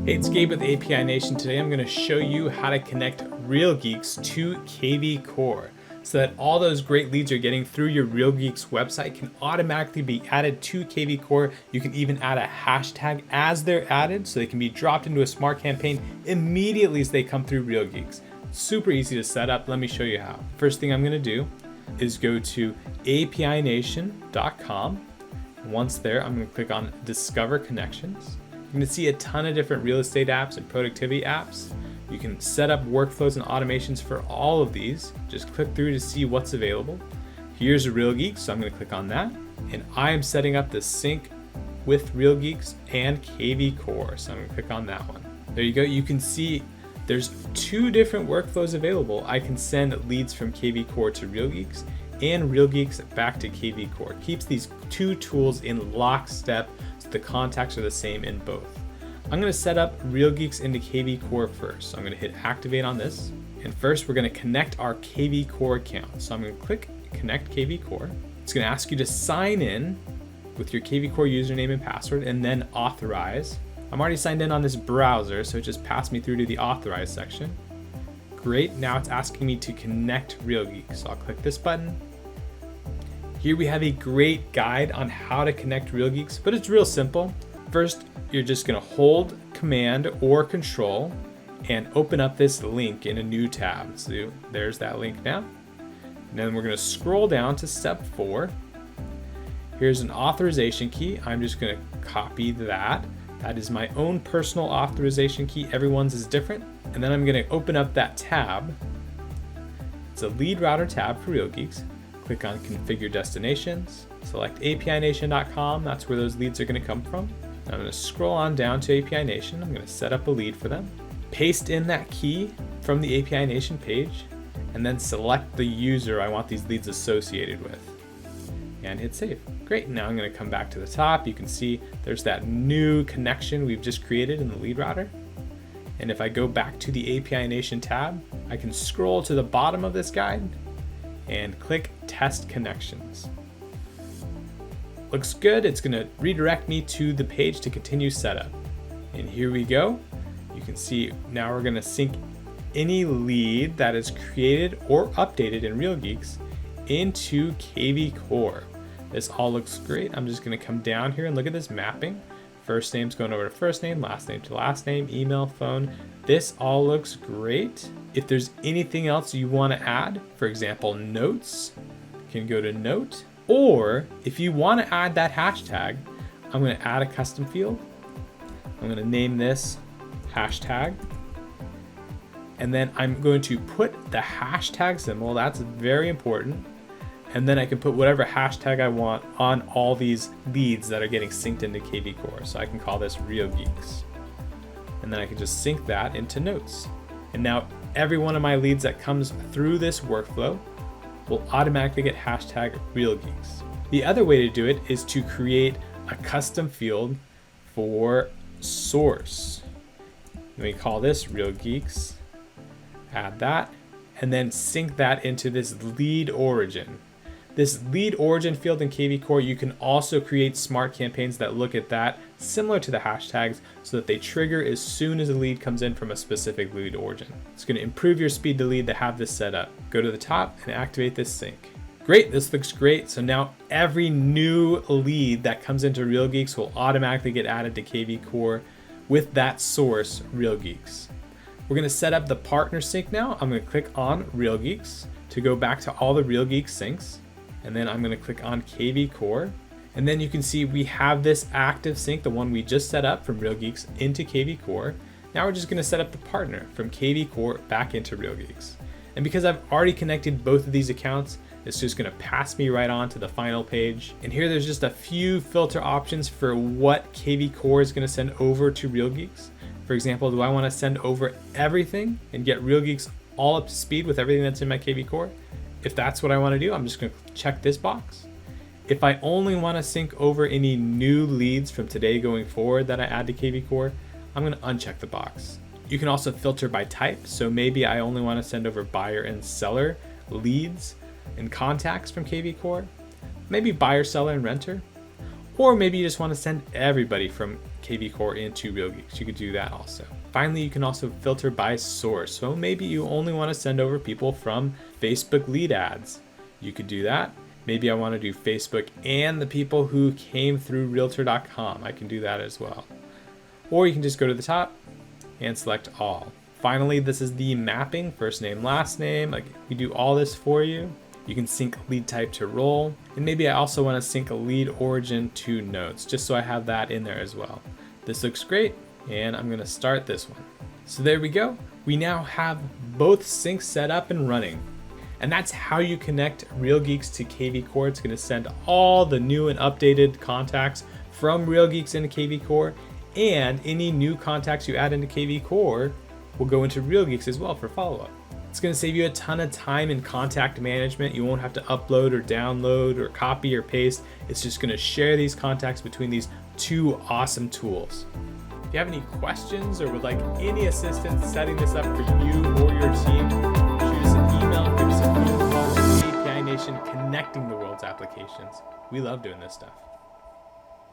Hey, it's Gabe with API Nation. Today I'm going to show you how to connect Real Geeks to kvCORE so that all those great leads you're getting through your Real Geeks website can automatically be added to kvCORE. You can even add a hashtag as they're added so they can be dropped into a smart campaign immediately as they come through Real Geeks. Super easy to set up. Let me show you how. First thing I'm going to do is go to apination.com. Once there, I'm going to click on Discover Connections. You're going to see a ton of different real estate apps and productivity apps. You can set up workflows and automations for all of these. Just click through to see what's available. Here's a Real Geeks, so I'm going to click on that. And I am setting up the sync with Real Geeks and kvCORE, so I'm going to click on that one. There you go. You can see there's two different workflows available. I can send leads from kvCORE to Real Geeks and Real Geeks back to kvCORE. Keeps these two tools in lockstep so the contacts are the same in both. I'm going to set up Real Geeks into kvCORE first. So I'm going to hit activate on this. And first we're going to connect our kvCORE account. So I'm going to click connect kvCORE. It's going to ask you to sign in with your kvCORE username and password and then authorize. I'm already signed in on this browser, so it just passed me through to the authorize section. Great, now it's asking me to connect Real Geeks. So I'll click this button. Here we have a great guide on how to connect Real Geeks, but it's real simple. First, you're just gonna hold Command or Control and open up this link in a new tab. So there's that link now. And then we're gonna scroll down to step 4. Here's an authorization key. I'm just gonna copy that. That is my own personal authorization key. Everyone's is different. And then I'm gonna open up that tab. It's a lead router tab for Real Geeks. Click on Configure Destinations, select apination.com, that's where those leads are going to come from. I'm going to scroll on down to API Nation, I'm going to set up a lead for them, paste in that key from the API Nation page, and then select the user I want these leads associated with, and hit save. Great, now I'm going to come back to the top. You can see there's that new connection we've just created in the lead router. And if I go back to the API Nation tab, I can scroll to the bottom of this guide and click Test Connections. Looks good. It's going to redirect me to the page to continue setup. And here we go. You can see now we're going to sync any lead that is created or updated in Real Geeks into kvCORE. This all looks great. I'm just going to come down here and look at this mapping. First name's going over to first name, last name to last name, email, phone. This all looks great. If there's anything else you want to add, for example, notes, you can go to note. Or if you want to add that hashtag, I'm going to add a custom field. I'm going to name this hashtag. And then I'm going to put the hashtag symbol. That's very important. And then I can put whatever hashtag I want on all these leads that are getting synced into kvCORE. So I can call this Real Geeks. And then I can just sync that into notes. And now every one of my leads that comes through this workflow will automatically get hashtag Real Geeks. The other way to do it is to create a custom field for source. And we call this Real Geeks, add that, and then sync that into this lead origin. This lead origin field in kvCORE, you can also create smart campaigns that look at that, similar to the hashtags, so that they trigger as soon as a lead comes in from a specific lead origin. It's going to improve your speed to lead to have this set up. Go to the top and activate this sync. Great, this looks great. So now every new lead that comes into Real Geeks will automatically get added to kvCORE with that source, Real Geeks. We're going to set up the partner sync now. I'm going to click on Real Geeks to go back to all the Real Geeks syncs. And then I'm going to click on kvCORE. And then you can see we have this active sync, the one we just set up from Real Geeks into kvCORE. Now we're just going to set up the partner from kvCORE back into Real Geeks. And because I've already connected both of these accounts, it's just going to pass me right on to the final page. And here there's just a few filter options for what kvCORE is going to send over to Real Geeks. For example, do I want to send over everything and get Real Geeks all up to speed with everything that's in my kvCORE? If that's what I want to do, I'm just going to check this box. If I only want to sync over any new leads from today going forward that I add to kvCORE, I'm going to uncheck the box. You can also filter by type. So maybe I only want to send over buyer and seller leads and contacts from kvCORE. Maybe buyer, seller, and renter. Or maybe you just want to send everybody from kvCORE into Real Geeks. You could do that also. Finally, you can also filter by source. So maybe you only want to send over people from Facebook lead ads. You could do that. Maybe I want to do Facebook and the people who came through realtor.com. I can do that as well. Or you can just go to the top and select all. Finally, this is the mapping, first name, last name. Like, we do all this for you. You can sync lead type to role. And maybe I also want to sync a lead origin to notes, just so I have that in there as well. This looks great, and I'm gonna start this one. So there we go. We now have both syncs set up and running. And that's how you connect Real Geeks to kvCORE. It's gonna send all the new and updated contacts from Real Geeks into kvCORE, and any new contacts you add into kvCORE will go into Real Geeks as well for follow-up. It's gonna save you a ton of time in contact management. You won't have to upload or download or copy or paste. It's just gonna share these contacts between these two awesome tools. If you have any questions or would like any assistance setting this up for you or your team, shoot us an email, give us a phone call. API Nation, connecting the world's applications. We love doing this stuff.